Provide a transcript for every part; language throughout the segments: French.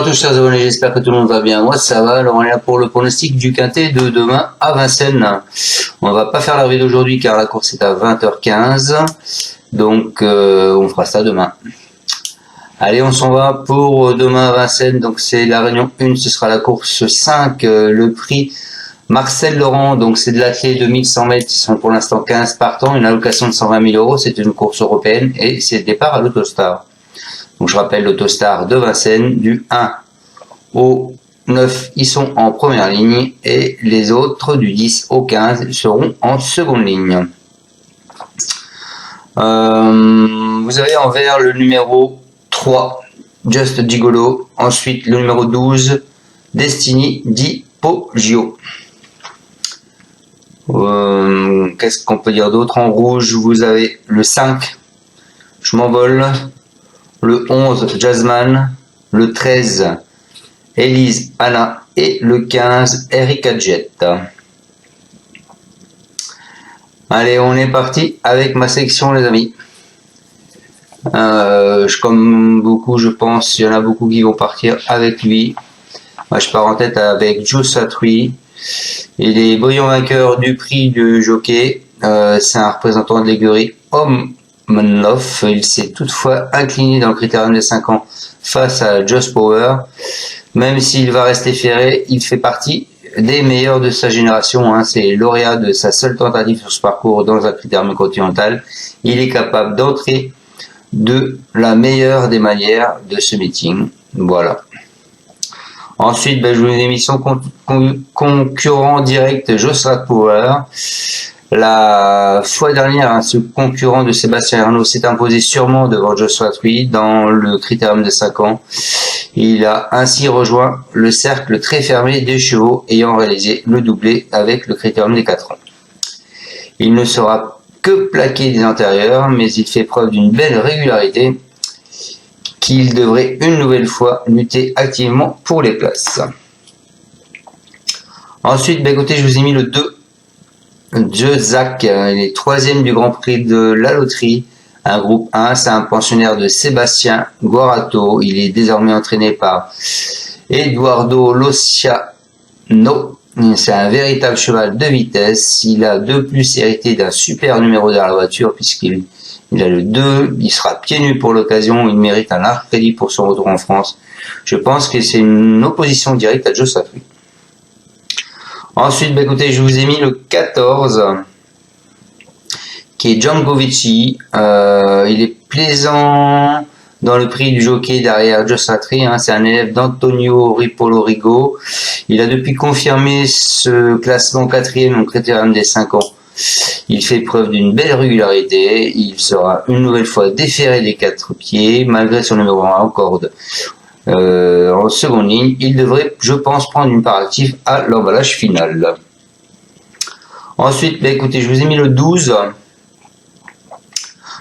à tous chers abonnés, j'espère que tout le monde va bien. Moi ça va, alors on est là pour le pronostic du quintet de demain à Vincennes. On va pas faire la vidéo d'aujourd'hui car la course est à 20h15, donc on fera ça demain. Allez, on s'en va pour demain à Vincennes, donc c'est la réunion 1, ce sera la course 5, le prix Marcel Laurent, donc c'est de l'athlète de 1100 mètres, ils sont pour l'instant 15 partants, une allocation de 120 000 €, c'est une course européenne et c'est le départ à l'Autostar. Donc je rappelle l'Autostar de Vincennes, du 1 au 9, ils sont en première ligne et les autres du 10 au 15 seront en seconde ligne. Vous avez en vert le numéro 3, Just Gigolo, ensuite le numéro 12, Destiny di Poggio. Qu'est-ce qu'on peut dire d'autre? En rouge, vous avez le 5, Je m'envole, le 11, Jazzman, le 13, Elise Anna et le 15, Erika Jet. Allez, on est parti avec ma sélection, les amis. Comme beaucoup, je pense, il y en a beaucoup qui vont partir avec lui. Moi, je pars en tête avec Joe Satriani. Il est brillant vainqueur du prix de jockey. C'est un représentant de l'écurie Omenlof. Il s'est toutefois incliné dans le critérium des 5 ans face à Just Power. Même s'il va rester ferré, il fait partie des meilleurs de sa génération. C'est lauréat de sa seule tentative sur ce parcours dans un critérium continental. Il est capable d'entrer de la meilleure des manières de ce meeting. Voilà. Ensuite, je vous ai mis son concurrent direct, Joshua Power. La fois dernière, ce concurrent de Sébastien Arnaud s'est imposé sûrement devant Joshua Satriani dans le critérium de 5 ans. Il a ainsi rejoint le cercle très fermé des chevaux ayant réalisé le doublé avec le critérium des 4 ans. Il ne sera que plaqué des antérieurs, mais il fait preuve d'une belle régularité qu'il devrait une nouvelle fois lutter activement pour les places. Ensuite, écoutez, je vous ai mis le 2, Zach, il est 3e du Grand Prix de la loterie, un groupe 1, c'est un pensionnaire de Sébastien Guarato, il est désormais entraîné par Eduardo Lociano, c'est un véritable cheval de vitesse, il a de plus hérité d'un super numéro dans la voiture puisqu'il a le 2, il sera pieds nus pour l'occasion, il mérite un large crédit pour son retour en France. Je pense que c'est une opposition directe à Joe Satriani. Ensuite, écoutez, je vous ai mis le 14, qui est Django Vici. Il est plaisant dans le prix du jockey derrière Joe Satriani. C'est un élève d'Antonio Ripolo-Rigo. Il a depuis confirmé ce classement 4e au critérium des 5 ans. Il fait preuve d'une belle régularité. Il sera une nouvelle fois déféré des 4 pieds, malgré son numéro 1 en corde. En seconde ligne, il devrait, je pense, prendre une part active à l'emballage final. Ensuite, écoutez, je vous ai mis le 12.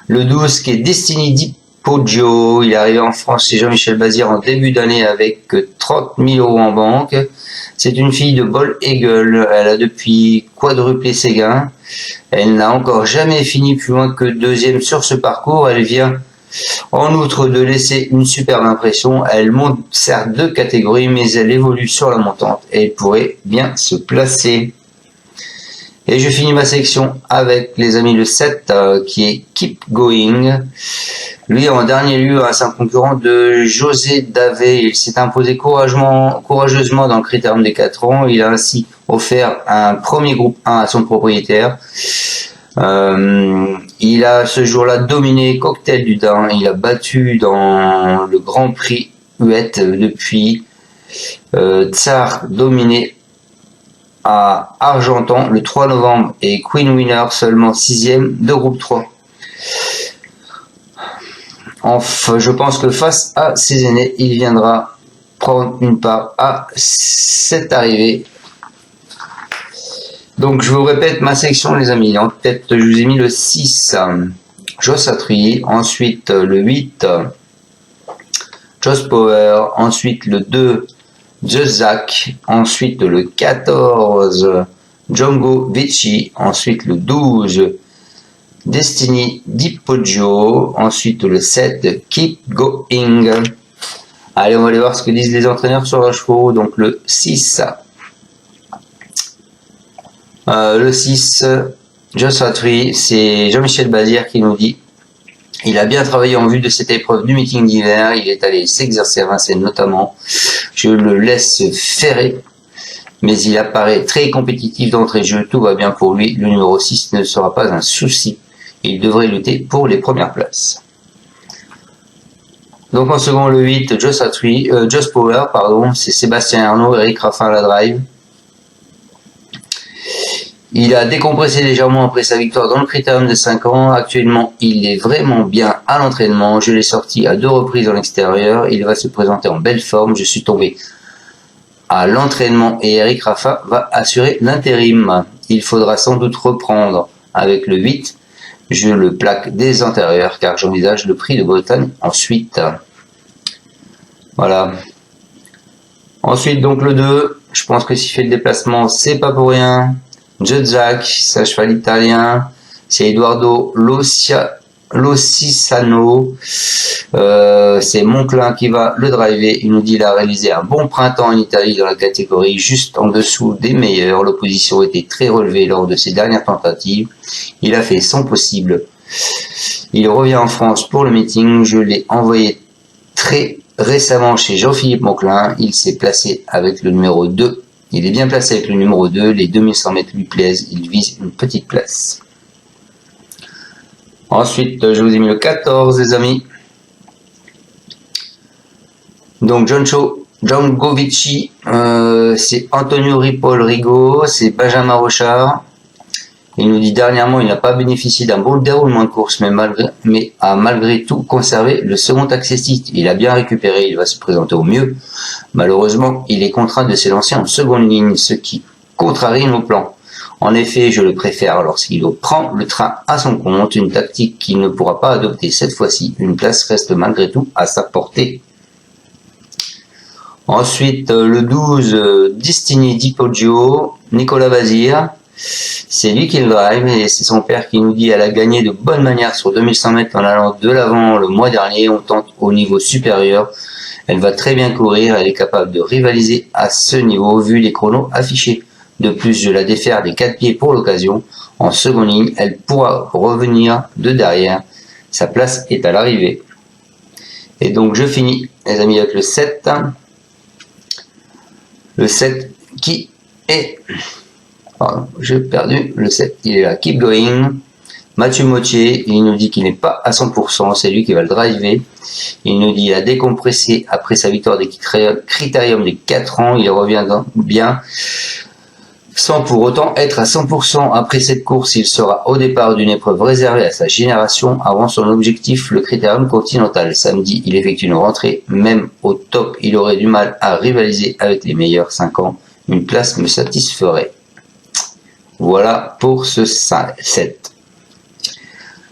Le 12 qui est Destiny di Poggio. Il est arrivé en France chez Jean-Michel Bazir en début d'année avec 30 000 € en banque. C'est une fille de Bol Eagle. Elle a depuis quadruplé ses gains. Elle n'a encore jamais fini plus loin que 2e sur ce parcours. Elle vient en outre de laisser une superbe impression. Elle monte certes 2 catégories, mais elle évolue sur la montante et elle pourrait bien se placer. Et je finis ma sélection avec les amis le 7 qui est Keep Going. Lui en dernier lieu, c'est un concurrent de José Davé. Il s'est imposé courageusement dans le critérium des 4 ans. Il a ainsi offert un premier groupe 1 à son propriétaire. Il a ce jour-là dominé Cocktail du Dain. Il a battu dans le Grand Prix Huette depuis Tsar dominé à Argentan le 3 novembre et Queen Winner seulement 6e de groupe 3. Enfin, je pense que face à ses aînés, il viendra prendre une part à cette arrivée. Donc je vous répète ma sélection, les amis. En tête, je vous ai mis le 6, Joe Satriani, ensuite le 8, Just Power, ensuite le 2, Zach, ensuite le 14, Django Vici, ensuite le 12, Destiny di Poggio, ensuite le 7, Keep Going. Allez, on va aller voir ce que disent les entraîneurs sur leurs chevaux. Donc le 6. Le 6, Joshua Tree, c'est Jean-Michel Bazir qui nous dit: il a bien travaillé en vue de cette épreuve du meeting d'hiver. Il est allé s'exercer à Vincennes notamment. Je le laisse ferrer, mais il apparaît très compétitif d'entrée de jeu. Tout va bien pour lui. Le numéro 6 ne sera pas un souci. Il devrait lutter pour les premières places. Donc en second, le 8, Just Power, c'est Sébastien Arnaud, Eric Raffin à la drive. Il a décompressé légèrement après sa victoire dans le critérium de 5 ans. Actuellement, il est vraiment bien à l'entraînement. Je l'ai sorti à 2 reprises en extérieur. Il va se présenter en belle forme. Je suis tombé à l'entraînement et Eric Raffin va assurer l'intérim. Il faudra sans doute reprendre avec le 8. Je le plaque des antérieurs car j'envisage le prix de Bretagne ensuite. Voilà. Ensuite, donc le 2. Je pense que s'il fait le déplacement, c'est pas pour rien. Judzac, sa cheval italien, c'est Eduardo Loscisano, c'est Monclin qui va le driver. Il nous dit qu'il a réalisé un bon printemps en Italie dans la catégorie juste en dessous des meilleurs. L'opposition était très relevée lors de ses dernières tentatives. Il a fait son possible. Il revient en France pour le meeting. Je l'ai envoyé très récemment chez Jean-Philippe Monclin. Il s'est placé avec le numéro 2. Il est bien placé avec le numéro 2, les 2100 mètres lui plaisent, il vise une petite place. Ensuite, je vous ai mis le 14, les amis. Donc, Djangovici, c'est Antonio Ripoll-Rigo, c'est Benjamin Rochard. Il nous dit dernièrement, il n'a pas bénéficié d'un bon déroulement de course, mais a malgré tout conservé le second accessiste. Il a bien récupéré, il va se présenter au mieux. Malheureusement, il est contraint de s'élancer en seconde ligne, ce qui contrarie nos plans. En effet, je le préfère lorsqu'il prend le train à son compte, une tactique qu'il ne pourra pas adopter cette fois-ci. Une place reste malgré tout à sa portée. Ensuite, le 12, Destiny Di Poggio, Nicolas Bazir. C'est lui qui le drive et c'est son père qui nous dit qu'elle a gagné de bonne manière sur 2100 mètres en allant de l'avant le mois dernier. On tente au niveau supérieur. Elle va très bien courir. Elle est capable de rivaliser à ce niveau vu les chronos affichés. De plus, je la défère des 4 pieds pour l'occasion. En seconde ligne, elle pourra revenir de derrière. Sa place est à l'arrivée. Et donc je finis les amis avec le 7. Le 7 qui est... Pardon, j'ai perdu le 7, il est là, Keep Going. Mathieu Mottier, il nous dit qu'il n'est pas à 100%, c'est lui qui va le driver. Il nous dit qu'il a décompressé après sa victoire des critériums des 4 ans, il revient bien, sans pour autant être à 100%. Après cette course, il sera au départ d'une épreuve réservée à sa génération, avant son objectif, le critérium continental. Samedi, il effectue une rentrée, même au top, il aurait du mal à rivaliser avec les meilleurs 5 ans. Une place me satisferait. Voilà pour ce 7.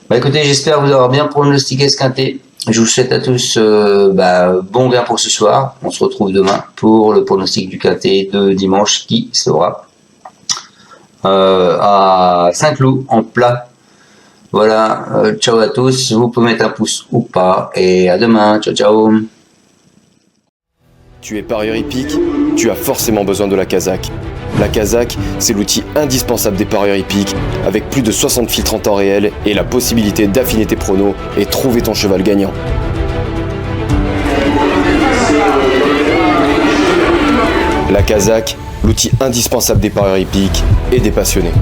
Bah écoutez, j'espère vous avoir bien pronostiqué ce quintet. Je vous souhaite à tous bon gain pour ce soir. On se retrouve demain pour le pronostic du quintet de dimanche qui sera à Saint-Cloud en plat. Voilà, ciao à tous. Vous pouvez mettre un pouce ou pas. Et à demain. Ciao, ciao. Tu es parieur hippique, tu as forcément besoin de la Kazakh. La Kazakh, c'est l'outil indispensable des parieurs hippiques, avec plus de 60 filtres en temps réel et la possibilité d'affiner tes pronos et trouver ton cheval gagnant. La Kazakh, l'outil indispensable des parieurs hippiques et des passionnés.